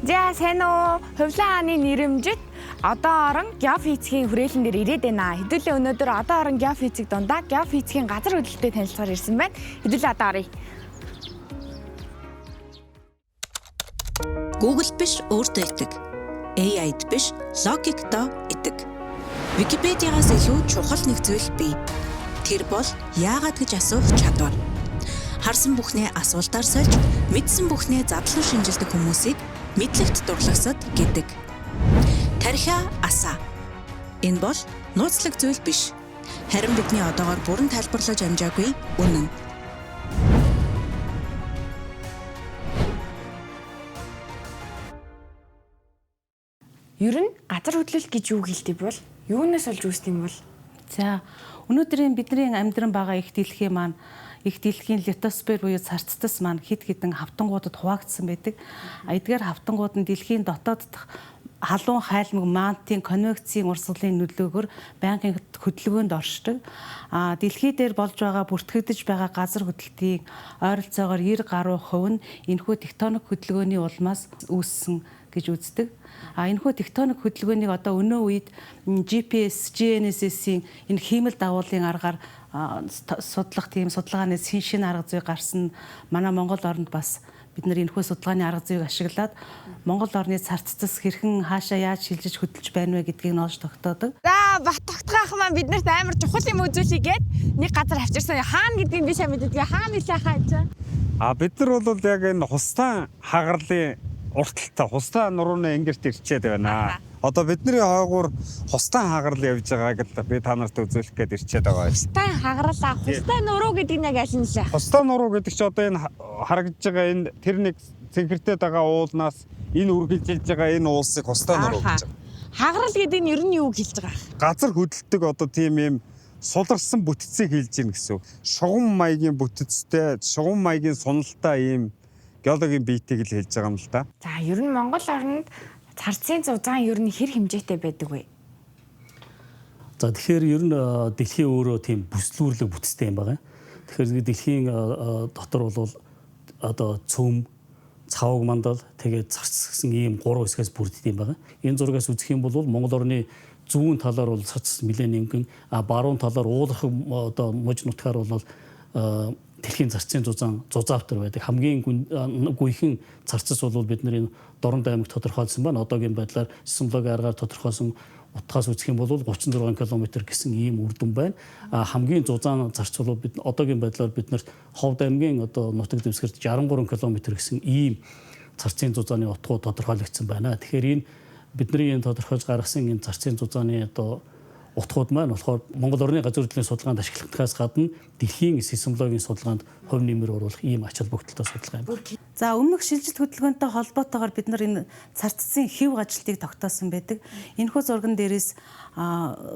За сайн уу? Хувлааны нэрэмжит одоо орон геофизикийн хүрээлэн дээр ирээд байна. Хэдүүлээ өнөөдөр одоо орон геофизик дундаа геофизикийн газар хөдлөлтөд танилцахаар ирсэн байна. Хэдүүлээ одоо оръё. Google биш өөртөө идэг. AI-д биш логиктой идэг. Википедиагаас илүү чухал нэг зүйл бий. Тэр бол яагаад гэж асуух чадвар. Харсан бүхнээ асуултаар сольж, мэдсэн бүхнээ задлан шинжилдэг хүмүүсийг мэдлэгт дурлагсад гэдэг. Тархиа асаа. Энэ бол нууцлаг зүйл биш. Харин бидний одоогоор бүрэн тайлбарлаж амжаагүй үнэн. Ер нь газар хөдлөлт гэж юу гэлдэг бол? Юунаас олж үүсдэг юм бол? За, өнөөдрийн бидний амьдран байгаа их дэлхийн маань их дэлхийн литосфер буюу царцтас маань хэд хэдэн хавтангуудад хуваагдсан байдаг. Эдгээр хавтангууд нь дэлхийн дотоод дахь халуун хайлмаг мантын конвекцийн урсгалын нөлөөгөөр байнгын хөдөлгөөнд оршдог. Дэлхий дээр болж байгаа бүртгэгдэж байгаа газар хөдлөлтийн ойролцоогоор 90 гаруй хувь нь энэхүү тектоник хөдөлгөөний улмаас үүссэн гэж үздэг. Энэхүү тектоник хөдөлгөөнийг одоо өнөө үед GPS, GNSS-ийн энэ хиймэл дагуулын аргаар судлах тийм судалгааны шинэ арга зүй гарсан манай Монгол оронд бас бид нар энэхүү судалгааны арга зүйг ашиглаад Монгол орны царцтас хэрхэн хаашаа яаж шилжиж хөдөлж байна вэ гэдгийг нолж тогтоодог. За бат тогтгоох маань биднэрт амар чухал юм үзүүлээгээд нэг газар авчирсан. Хаана гэдгийг би сайн мэддэг. Хаана нэлээ хааж. Бид нар бол яг энэ хустан хагарлын урталтай хустан нурууны ингэрт ирчээд байна. Одоо бидний хойгуур хустан хагарал явж байгааг л би та нарт үзүүлэх гээд ирчээд байгаа. Хустан хагарал, хустан нуруу гэдэг нь яг аль нь лээ? Хустан нуруу гэдэг чинь одоо энэ харагдж байгаа энэ тэр нэг цэнхэртэй байгаа уулнаас энэ үргэлжилж байгаа энэ уулсыг хустан нуруу гэж байгаа. Хагарал гэдэг нь ер нь юу хэлж байгаа? Газар хөдлөлтөг одоо тийм юм суларсан бүтцийг хэлж гин гэсэн. Шугам маягийн бүтцтэй, шугам маягийн суналтай ийм геологийн биетийг л хэлж байгаа юм л да. За ер нь Монгол орнд царцын зузаан ер нь хэр хэмжээтэй байдаг вэ? За тэгэхээр ер нь дэлхийн өөрөө тийм бүслүүрлэг бүтцтэй юм байна. Тэгэхээр дэлхийн дотор бол одоо цөм, цавг мандал тэгээд царц гэсэн ийм гурван хэсгээс бүрддэг юм байна. Энэ зургаас үзэх юм бол Монгол орны зүүн талаар бол царц нэлээд нингэн, баруун талаар уулах одоо муж нутгаар бол дэлхийн царцын зузаавтар байдаг. Хамгийн гүйхэн царцас бол бидний Дорнод аймагт тодорхойлсон байна. Одоогийн байдлаар сейсмологийн аргаар тодорхойлсон утгаас үзэх юм бол 36 км гэсэн ийм үр дүн байна. Хамгийн зузаан зарц бол бид одоогийн байдлаар биднэрт Ховд аймгийн одоо нутаг дэвсгэрт 63 км гэсэн ийм царцын зузааны утгуу тодорхойлогдсон байна. Тэгэхээр энэ бидний энэ тодорхойлж гаргасан энэ царцын зузааны одоо утгууд маань болохоор Монгол орны газар хөдлөлийн судалгаанд ашиглагдахаас гадна дэлхийн сейсмологийн судалгаанд хувь нэмэр оруулах ийм ач холбогдолтой судалгаа юм байна. За өмнөх шилжилт хөдөлгөөнтэй холбоотойгоор бид нар энэ царцсан хэв ажилтыг тогтоосон байдаг. Энэхүү зурган дээрээс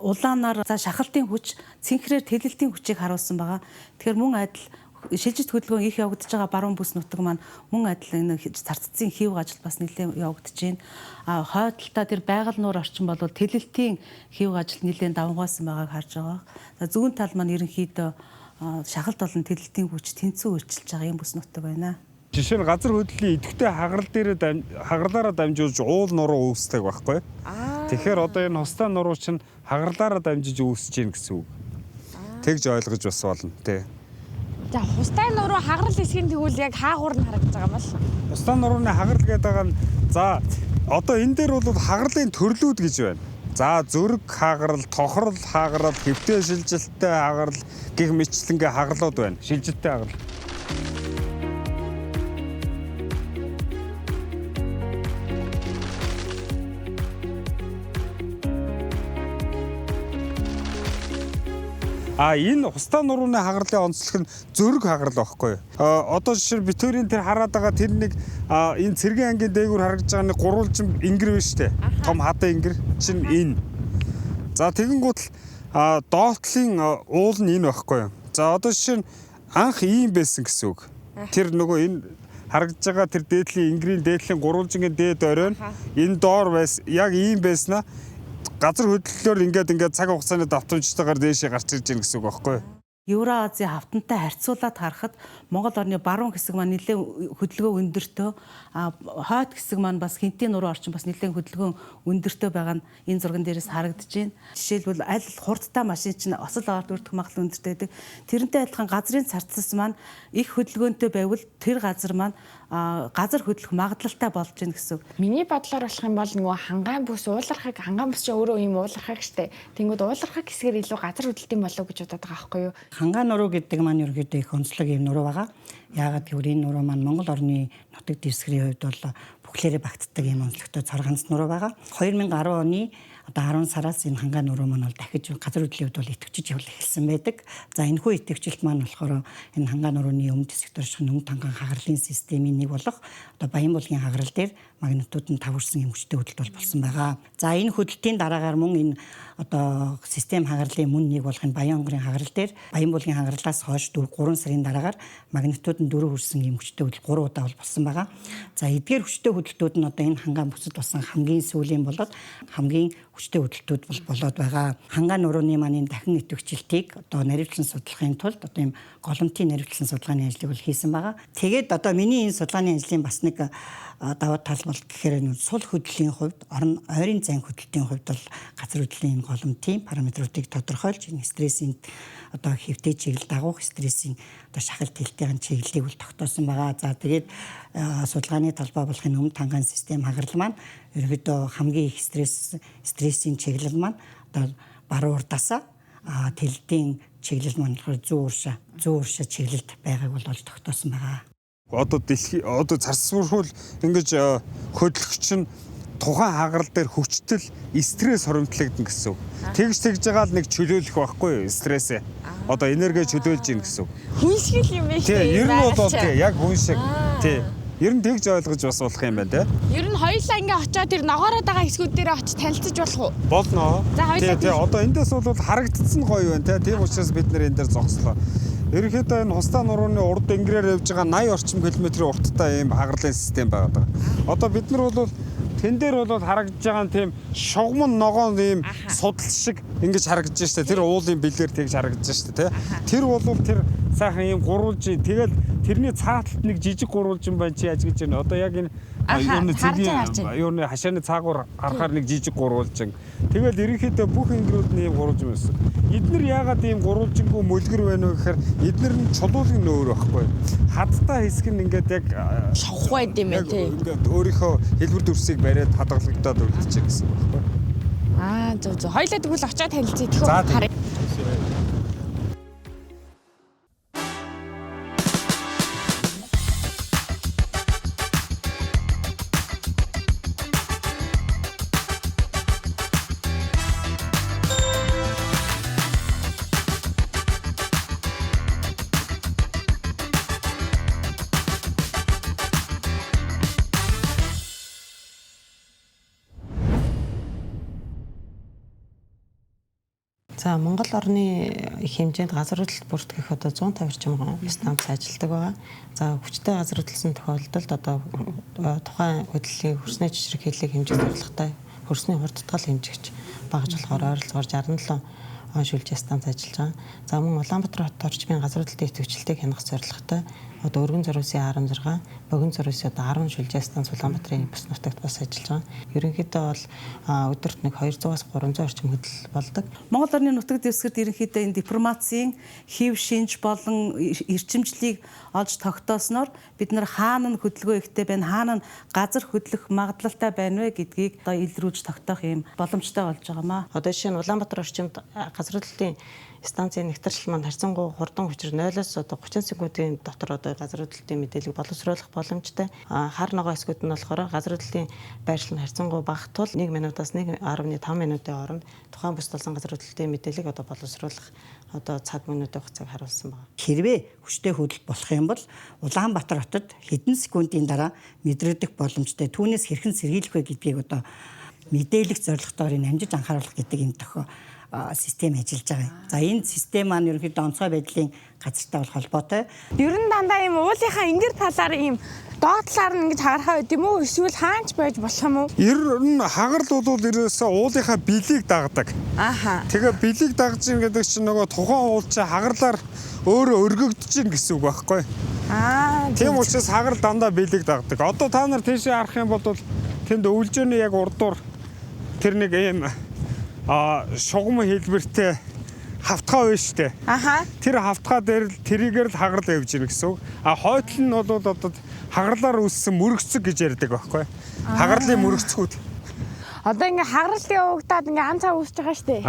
улаанаар шахалтын хүч, цэнхрээр тэлэлтийн хүчийг харуулсан байгаа. Тэгэхээр мөн адил шилжилт хөдөлгөөн их явагдаж байгаа баруун бүс нутаг маань мөн адил энэ царцсан хэв ажил бас нэлээд явагдаж байна. Хойдолтой тэр байгаль нуур орчин бол тэлэлтийн хэв ажил нэлээд давмгайлсан байгааг харж байгаа. За зүүн тал маань ерөнхийдөө шахалт болон тэлэлтийн хүч тэнцүү үйлчилж байгаа юм бүс нутаг байна. Жишээ нь газар хөдлөлийн идэвхтэй хагарал дээр хагаралаараа дамжуулж уул нуруу үүсдэг байхгүй. Тэгэхээр одоо энэ хустан нуруу чинь хагаралаараа дамжиж үүсэж гин гэсэн үг. Тэгж ойлгож бас болно тий. За хустай нуруу хагарал хэсгийн тэгвэл яг хаагуур нь харагдаж байгаа юм бол. Хустай нурууны хагарал гэдэг байгаа нь за одоо энэ дээр бол хагарлын төрлүүд гэж байна. За зөрөг хагарал, тохирол хагарал, хэвтэй шилжилттэй хагарал гэх мэтлэнгээ хагалууд байна. Шилжилттэй хагарал. Энэ хустан нурууны хагарлын онцлог нь зөрөг хагарал байхгүй юу? Одоо жишээ нь битүүрийн тэр хараад байгаа тэр нэг энэ цэргийн ангийн дээгүүр харагдаж байгаа нэг гурвалжин ингэр байна шүү дээ. Том хадаа ингэр чинь энэ. За тэгэнгүүт л доотлын уул нь энэ байхгүй юу? За одоо жишээ нь анх ийм байсан гэсэн үг. Тэр нөгөө энэ харагдаж байгаа тэр дээдлийн ингэрийн дээдлийн гурвалжингийн дээд оройн энэ доор яг ийм байснаа газар хөдлөлөөр ингээд цаг хугацааны давтамжтайгаар дээшээ гарч ирж байгаа гэсэн үг байхгүй юу? Евразийн хавтантай харьцуулаад харахад Монгол орны баруун хэсэг маань нэлээд хөдөлгөөн өндөртөө, хойд хэсэг маань бас хинтийн нуруу орчин бас нэлээд хөдөлгөөн өндөртөө байгаа нь энэ зурган дээрээс харагдаж байна. Жишээлбэл аль хурдтай машин чинь осол аваад өртөх магадлал өндөртэй байдаг. Тэрнтэй адилхан газрын царцлас маань их хөдөлгөөнтэй байвал тэр газар маань газар хөдлөх магадлалтай болж байна гэсэн. Миний бодлоор болох юм бол нөгөө хангаан бүс уулархаг хангаан бүс чинь өөрөө юм уулархаг штэ. Тэнгүүд уулархаг хэсгээр илүү газар хөдлөлтийн болов гэж бодоод байгаа байхгүй юу? Хангаан нуруу гэдэг маань ерөөдөө их онцлог юм нуруу байгаа. Яагаад гэвэл энэ нуруу маань Монгол орны нутаг дэвсгэрийн хувьд бол бүхлээрээ багтдаг юм онцлогтой цорганц нуруу байгаа. 2010 оны одоо 10 сараас энэ хангаан нуруу маань бол дахиж газар хөдлөлийн хувьд бол идэвхжиж явал эхэлсэн байдаг. За энэ хүү идэвхжилт маань болохоор энэ хангаан нурууны өмнөд хэсэгт орших өмнөд хангаан хагарлын системийн нэг болох одоо Баян-Булгийн хаграл дээр магнитууд нь таварсан юм хүчтэй хөдөлт болсон байгаа. За энэ хөдөлтийн дараагаар мөн энэ одоо систем хагарлын мөн нэг болох энэ Баян-Онгорын хаграл дээр Баян-Булгийн хагралаас хойш 3 сарын дараагаар магнитууд нь 4 хүрсэн юм хүчтэй хөдөлт 3 удаа болсон байгаа. За эдгээр хүчтэй хөдөлтүүд нь одоо энэ хангаан бүсэд басан хамгийн сүүлийн болоод хамгийн хүчтэй хөдөлтүүд болоод байгаа. Хангаан нурууны маань энэ дахин идэвхжилтийг одоо наривчлан судлахын тулд одоо ийм голомтын наривчлан судалгааны ажлыг бол хийсэн байгаа. Тэгээд одоо миний энэ судалгааны ажлын бас нэг даваа тал бол гэхээр сул хөдөллийн хувьд ойрын зайн хөдөлтийн хувьд бол газар хөдлөлийн голомтын параметруудыг тодорхойлж энэ стрессийн одоо хэвтэй чиглэл дагуух стрессийн одоо шахалт хэлтийн чиглэлийг бол тогтоосон байгаа. За тэгээд судалгааны талбай болох энэ өмнөд хангаан систем хагарал маань ерөөдөө хамгийн их стрессийн чиглэл маань одоо баруун урдаасаа тэлдийн чиглэл маань болохоор зүүн уршаа чиглэлд байгааг бол олж тогтоосон байгаа. Одоо зарцуулбал ингэж хөдлөгч нь тухайн хагарал дээр хүчтэй стресс хоримтлагдана гэсэн үг. Тэгж байгаа л нэг чөлөөлөх байхгүй юу? Стрессээ. Одоо энерги чөлөөлж ийн гэсэн үг. Хүн шиг юм байна шүү. Ер нь бол тий яг хүн шиг. Тий. Ер нь тэгж ойлгож бас болох юм байна те. Ер нь хоёулаа ингээ очиод тэр ногоороод байгаа хэсгүүд дээр очиж танилцаж болох уу? Болно. Тий. Одоо эндээс бол харагдсан гоё байна те. Тийм учраас бид нэр энэ дээр зогслоо. Ерөнхийдөө энэ хустаа нурууны урд энгэрээр явж байгаа 80 орчим километрийн урттай ийм хагарлын систем байгаа. Одоо бид нар бол тэн дээр бол харагдж байгаа нь тийм шугам ногоон ийм судал шиг ингэж харагдж штэ. Тэр уулын бэлээр тэгж харагдж штэ те. Тэр бол тэр сайхан ийм гурвалж тэгэл тэрний цааталт нэг жижиг гурвалжин байна чи яаж гэж байна. Одоо яг энэ юуны хашааны цаагуур харахаар нэг жижиг гурвалжин. Тэгэл ерөнхийдөө бүх энгэрүүд нь ийм гурвалжин байсан. Эднэр яагаад ийм гурвалжингүү мөлгөр байна вэ гэхээр эднэр нь чулуулын нөөр байхгүй. Хадтай хэсэг нь ингээд яг шавх байд юм байна тий. Ингээд өөрийнхөө хэлбэр дүрсийг бариад хадгалагдаад үлдчихэ гэсэн байхгүй. Зөв. Хоёлаа тэгвэл очиод танилцъя тэхүү. За Монгол орны их хэмжээнд газар хөдлөлт бүртгэх одоо 150 орчим станц ажилладаг байгаа. За хүчтэй газар хөдлөсөн тохиолдолд одоо тухайн хөдлөлийн хөрсний жишрэг хэллэг хэмжээ зорилготой хөрсний хурдтгал хэмжигч багж болохоор ойролцоогоор 67 шүлжээ станц ажиллаж байгаа. За мөн Улаанбаатар хот орчмын газар хөдлөлтийн идэвхжлтийг хянах зорилготой одоо өргөн зориулсан 16, богино зориулсан одоо 10 шүлжээ станц Улаанбаатарын бүс нутагт бас ажиллаж байгаа. Ерөнхийдөө бол өдөрт нэг 200-аас 300 орчим хөдлөл болдог. Монгол орны нутаг дэвсгэрт ерөнхийдөө энэ дипломацийн хэв шинж болон эрчимжлийг олж тогтоосноор бид нар хаана нь хөдөлгөөн ихтэй байна, хаана нь газар хөдлөх магадлалтай байна вэ гэдгийг одоо илрүүлж тогтоох юм боломжтой болж байгаамаа. Одоо жишээ нь Улаанбаатар орчимд газар хөдлөлтийн станцын нэгтрэл маань харьцангуй хурдан хүчээр 0-оос одоо 30 секундын дотор одоо газар хөдлөлтийн мэдээллийг боловсруулах боломжтой. Хар ногоо хэсгүүд нь болохоор газар хөдлөлийн байршил нь харьцангуй бага тул 1 минутаас 1.5 минутын хооронд тухайн бүс толсон газар хөдлөлтийн мэдээллийг одоо боловсруулах одоо цаг минутын хугацааг харуулсан байна. Хэрвээ хүчтэй хөдлөлт болох юм бол Улаанбаатар хотод хэдэн секундын дараа мэдрэгдэх боломжтой. Түүнээс хэрхэн сэргийлэх вэ гэдгийг одоо мэдээлэх зорилготойгоор энэ амжиж анхааруулах гэдэг энэ тохиол систем ажиллаж байгаа. За энэ систем маань ерөнхийдөө онцгой байдлын газартай бол холбоотой. Ер нь дандаа ийм уулынхаа энгэр талаар ийм доод талаар нь ингэж хагарахаа байд юм уу? Эсвэл хаанч байж болох юм уу? Ер нь хагарал бол ерөөсөө уулынхаа билийг дагдаг. Ааха. Тэгээ билийг дагж ийн гэдэг чинь нөгөө тухайн уул чи хагарлаар өөрөө өргөгдөж ийн гэсэн үг байхгүй. Тийм учраас хагарал дандаа билийг дагдаг. Одоо та нар тийшээ харах юм бол тэнд өвлжөөний яг урдуур тэр нэг юм шугам хэлбэртэй хавтгай байна шүү дээ. Аха. Тэр хавтгай дээр л тэрийгээр л хагарал явж ийн гэсэн үг. Хойдол нь бол одоо хагаралаар үүссэн мөрөгцөг гэж ярьдаг байхгүй. Хагарлын мөрөгцгүүд. Одоо ингээ хагаралт явагдаад ингээ ан цаа үүсэж байгаа шүү дээ.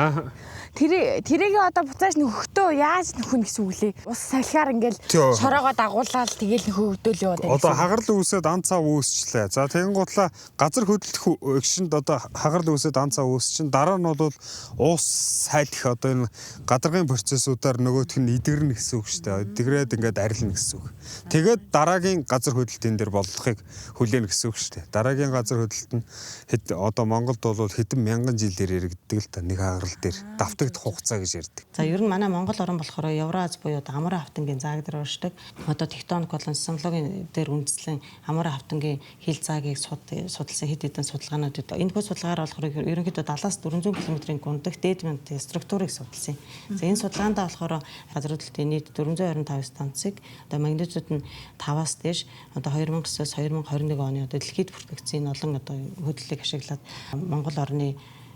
Тэрийг одоо буцааж нөхөхдөө яаж нөхөн гэсэн үг лээ. Ус салхиар ингээл шороогоо дагуулаад тэгэл нөхөгдөөл яваад байна. Одоо хагарал үүсээд ан цаа үүсчлээ. За тэгэн гутлаа газар хөдлөх гişэнд одоо хагарал үүсээд ан цаа үүсчин дараа нь бол уус сайлах одоо энэ гадаргын процессуудаар нөгөөх нь идэгэрнэ гэсэн үг шүү дээ. Идэгрээд ингээд арилна гэсэн үг. Тэгээд дараагийн газар хөдлөлтийн дээр бодлохыг хүлээнэ гэсэн үг шүү дээ. Дараагийн газар хөдлөлт нь одоо Монголд бол хэдэн мянган жилээр иргэдэг л та нэг хагарал дээр давтагдах хугацаа гэж ярьдаг. За ер нь манай Монгол орн болохоор Евраз буюу амраа хавтангийн зааг дээр уршдаг. Одоо тектоник болон сейсмологийн дээр үндэслэн амраа хавтангийн хил заагийг судалсан хэд хэдэн судалгаанууд өгдөг. Энэ бүх судалгаагаар болохоор ерөнхийдөө 70-аас 400 км-ийн гундах дээдмэнт структурыг судалсан. За энэ судалгаандаа болохоор газар хөдлөлтийн нийт 425 станцыг одоо магнитууд нь 5-аас дээш одоо 2009-оос 2021 оны одоо дэлхийд бүртгэгдсэн олон одоо хөдлөлийг ашиглаад Монгол орны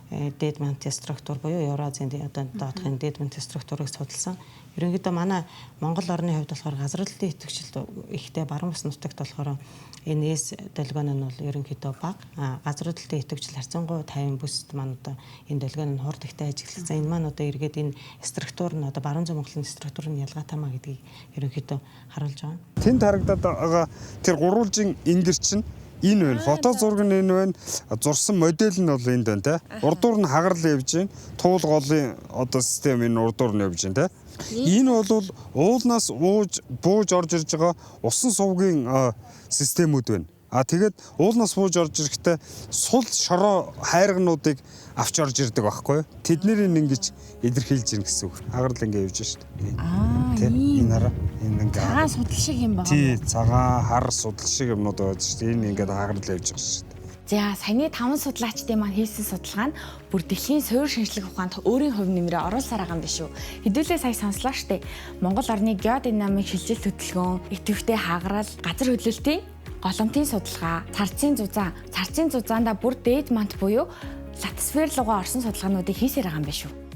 дээдмэнт структур буюу Евразийн одоо доотхын дээдмэнт структурыг судалсан. Ерөнхийдөө манай Монгол орны хувьд болохоор газар хөдлөлтийн идэвхжил ихтэй баруун бус нутагт болохоор энэ эс долгион нь бол ерөнхийдөө бага. Газар хөдлөлтийн идэвхжил харьцангуй 50 бүсд маань одоо энэ долгион нь хурд ихтэй ажигласан. Энэ маань одоо эргээд энэ структур нь одоо баруун зүүн Монголын структур нь ялгаатай маа гэдгийг ерөнхийдөө харуулж байгаа. Тэнд харагдаад байгаа тэр гурвалжин ингэр чинь энэ байна. Фото зураг нь энэ байна. Зурсан модель нь бол энд байна те. Урдуур нь хагарал явж байна. Туул голын одоо систем энэ урдуур нь явж байна те. Энэ бол уулнаас бууж орж ирж байгаа усан сувгийн системүүд байна. Тэгээд уулнаас бууж орж ирэхдээ сул шороо хайргнуудыг авч орж ирдэг байхгүй юу? Тэднийг ингэж илэрхийлж ийн гэсэн үг. Хагарал ингэ явж шүү дээ. Энэ хараа. Энэ ингээ цагаан судал шиг юм байна. Тий, цагаан хар судал шиг юмнууд байгаа шүү дээ. Энэ ингээд хагарал явж байгаа шүү дээ. За саяны 5 судлаачдын маань хийсэн судалгаа нь бүр дэлхийн суурь шинжлэх ухаанд өөрийн хувь нэмрээ оруулсаар байгаа юм биш үү. Хэдүүлээ сая сонслоо штэ. Монгол орны геодинамик шилжилт хөтөлбөрийн идэвхтэй хагарал, газар хөдлөлтийн голомтын судалгаа, царцын зузаанда бүр дээд мант буюу латосфер руугаа орсон судалгаануудыг хийсээр байгаа юм биш үү.